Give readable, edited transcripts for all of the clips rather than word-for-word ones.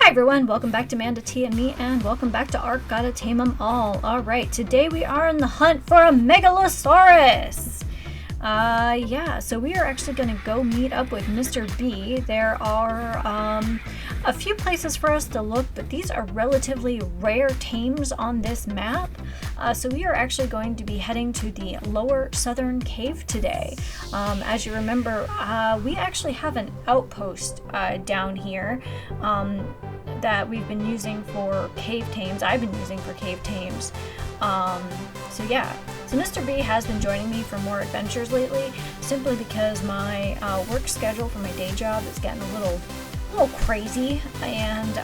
Hi everyone, welcome back to Amanda T and me, and welcome back to ARK, Gotta Tame 'em All. Alright, today we are in the hunt for a Megalosaurus! So we are actually going to go meet up with Mr. B. There are a few places for us to look, but these are relatively rare tames on this map. So we are actually going to be heading to the lower southern cave today. As you remember, we actually have an outpost down here that we've been using for cave tames. I've been using for cave tames. So Mr. B has been joining me for more adventures lately, simply because my work schedule for my day job is getting a little crazy, and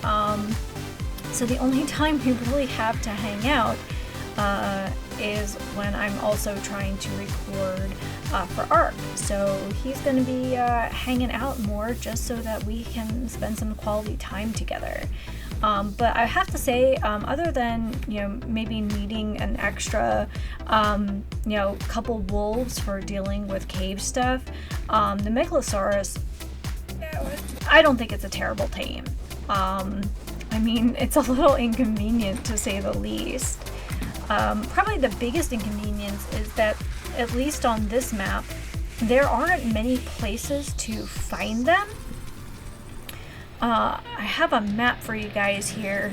so the only time we really have to hang out is when I'm also trying to record for ARK. So he's going to be hanging out more just so that we can spend some quality time together. But I have to say, other than, maybe needing an extra, couple wolves for dealing with cave stuff, the Megalosaurus, I don't think it's a terrible tame. I mean, it's a little inconvenient to say the least. Probably the biggest inconvenience is that, at least on this map, there aren't many places to find them. I have a map for you guys here.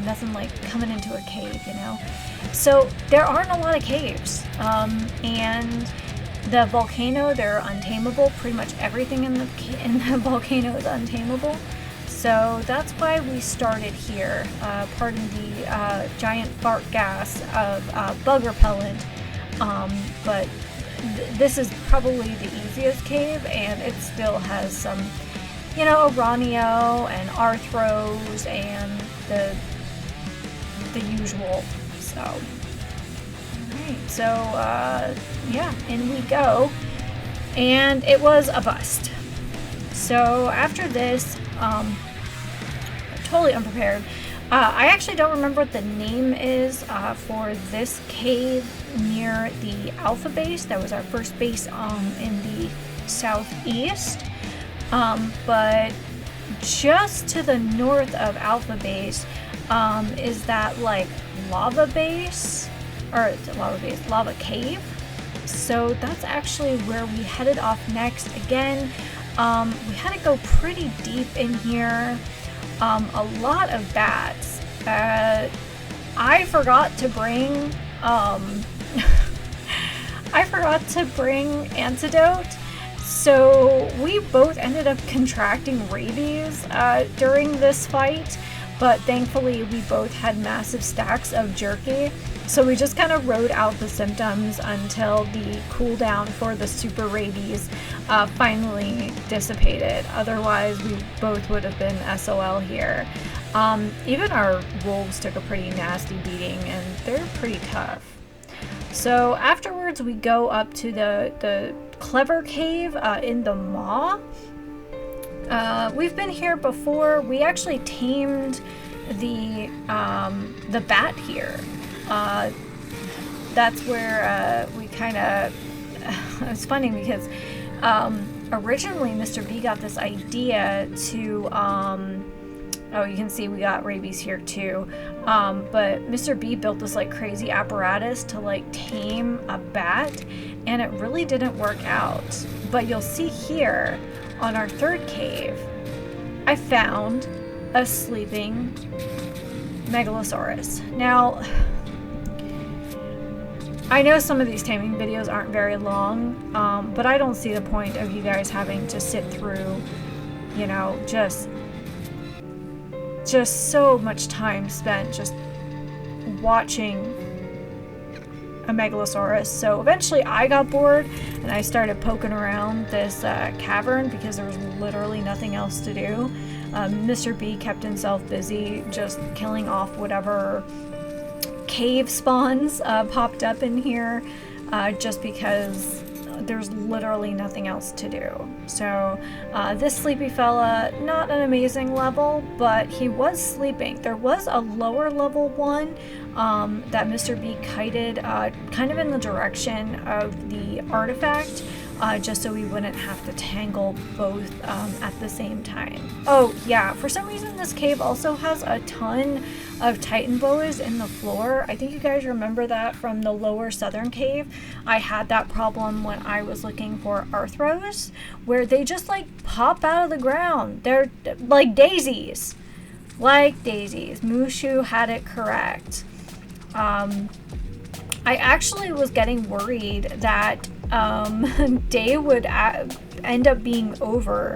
Nothing like coming into a cave, So there aren't a lot of caves. And the volcano, they're untamable. Pretty much everything in the volcano is untamable. So that's why we started here. Pardon the giant fart gas of bug repellent. But this is probably the easiest cave, and it still has some Aranio and Arthros and the usual. So, alright, so in we go. And it was a bust. So after this, totally unprepared. I actually don't remember what the name is for this cave near the Alpha base. That was our first base in the southeast. But just to the north of Alpha base is that lava base, or lava cave. So that's actually where we headed off next. Again, we had to go pretty deep in here. A lot of bats. I forgot to bring antidote. So we both ended up contracting rabies during this fight, but thankfully we both had massive stacks of jerky. So we just kind of rode out the symptoms until the cooldown for the super rabies finally dissipated. Otherwise, we both would have been SOL here. Even our wolves took a pretty nasty beating, and they're pretty tough. So afterwards, we go up to the Clever Cave in the Maw. We've been here before. We actually tamed the bat here. That's where we kind of... It's funny because originally Mr. B got this idea to... oh, you can see we got rabies here too. But Mr. B built this crazy apparatus to tame a bat, and it really didn't work out. But you'll see here on our third cave, I found a sleeping Megalosaurus. Now, I know some of these taming videos aren't very long, but I don't see the point of you guys having to sit through, just so much time spent just watching a Megalosaurus. So eventually I got bored and I started poking around this cavern because there was literally nothing else to do. Mr. B kept himself busy just killing off whatever cave spawns popped up in here, just because there's literally nothing else to do. So this sleepy fella, not an amazing level, but he was sleeping. There was a lower level one that Mr. B kited kind of in the direction of the artifact just so we wouldn't have to tangle both at the same time. Oh yeah, for some reason this cave also has a ton of titan boas in the floor. I think you guys remember that from the lower southern cave. I had that problem when I was looking for arthros, where they just like pop out of the ground. They're like daisies. Like daisies. Mushu had it correct. I actually was getting worried that day would end up being over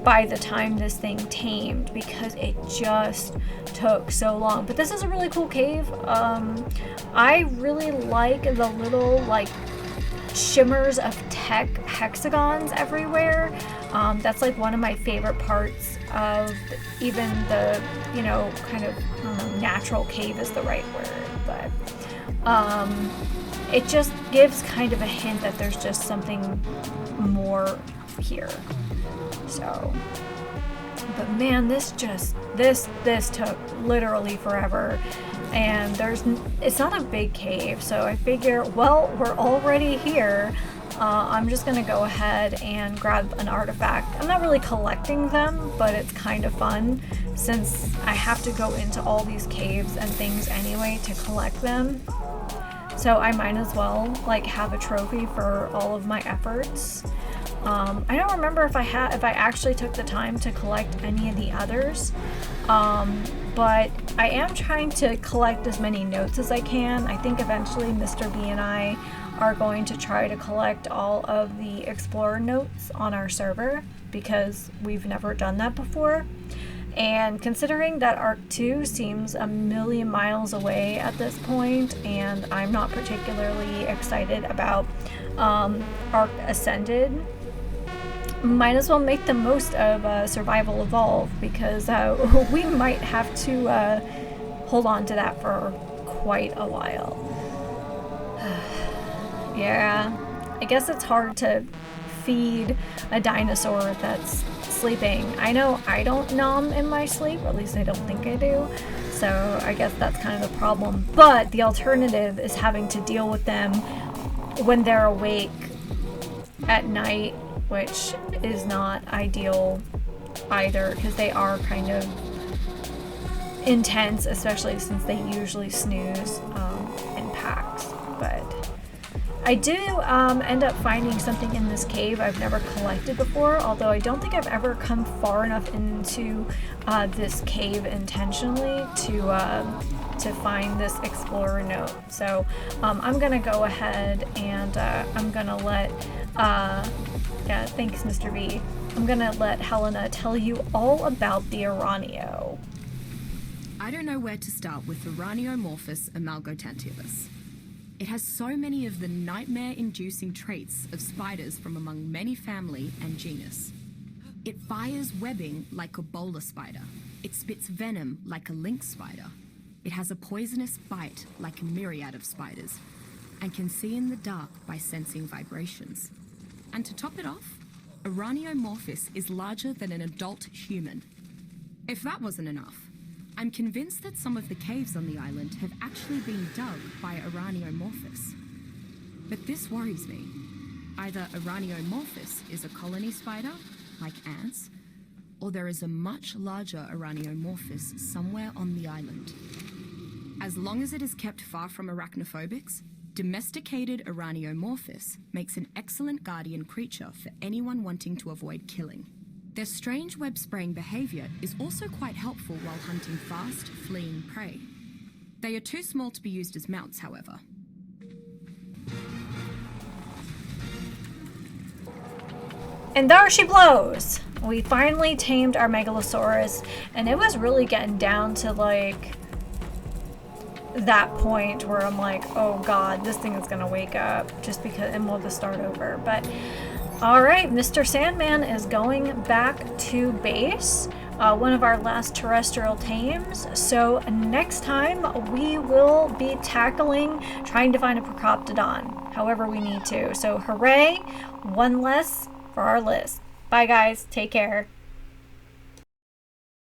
by the time this thing tamed, because it just took so long. But this is a really cool cave. I really like the little like shimmers of tech hexagons everywhere. That's like one of my favorite parts of even the, you know, kind of, I don't know, natural cave is the right word, but it just gives kind of a hint that there's just something more here. So, but man, this took literally forever, and it's not a big cave, so I figure, well, we're already here. I'm just gonna go ahead and grab an artifact. I'm not really collecting them, but it's kind of fun since I have to go into all these caves and things anyway to collect them. So I might as well like have a trophy for all of my efforts. I don't remember if I actually took the time to collect any of the others, but I am trying to collect as many notes as I can. I think eventually Mr. B and I are going to try to collect all of the Explorer notes on our server, because we've never done that before. And considering that ARK 2 seems a million miles away at this point, and I'm not particularly excited about ARK Ascended, might as well make the most of Survival Evolve, because we might have to hold on to that for quite a while. Yeah, I guess it's hard to feed a dinosaur that's sleeping. I know I don't nom in my sleep, or at least I don't think I do, so I guess that's kind of the problem. But the alternative is having to deal with them when they're awake at night, which is not ideal either, because they are kind of intense, especially since they usually snooze in packs. But I do end up finding something in this cave I've never collected before, although I don't think I've ever come far enough into this cave intentionally to find this Explorer note. So I'm gonna go ahead and I'm gonna let yeah, thanks Mr. V. I'm gonna let Helena tell you all about the Uranio. I don't know where to start with Uraniomorphus amalgotantilus. It has so many of the nightmare-inducing traits of spiders from among many family and genus. It fires webbing like a bowler spider. It spits venom like a lynx spider. It has a poisonous bite like a myriad of spiders, and can see in the dark by sensing vibrations. And to top it off, Uraniomorphus is larger than an adult human. If that wasn't enough, I'm convinced that some of the caves on the island have actually been dug by Uraniomorphus. But this worries me. Either Uraniomorphus is a colony spider, like ants, or there is a much larger Uraniomorphus somewhere on the island. As long as it is kept far from arachnophobics, domesticated Uraniomorphus makes an excellent guardian creature for anyone wanting to avoid killing. Their strange web-spraying behavior is also quite helpful while hunting fast, fleeing prey. They are too small to be used as mounts, however. And there she blows! We finally tamed our Megalosaurus, and it was really getting down to like that point where I'm like, oh god, this thing is gonna wake up, just because, and we'll just start over. But alright, Mr. Sandman is going back to base, one of our last terrestrial tames. So next time we will be tackling trying to find a Procoptodon, however we need to. So hooray, one less for our list. Bye guys, take care.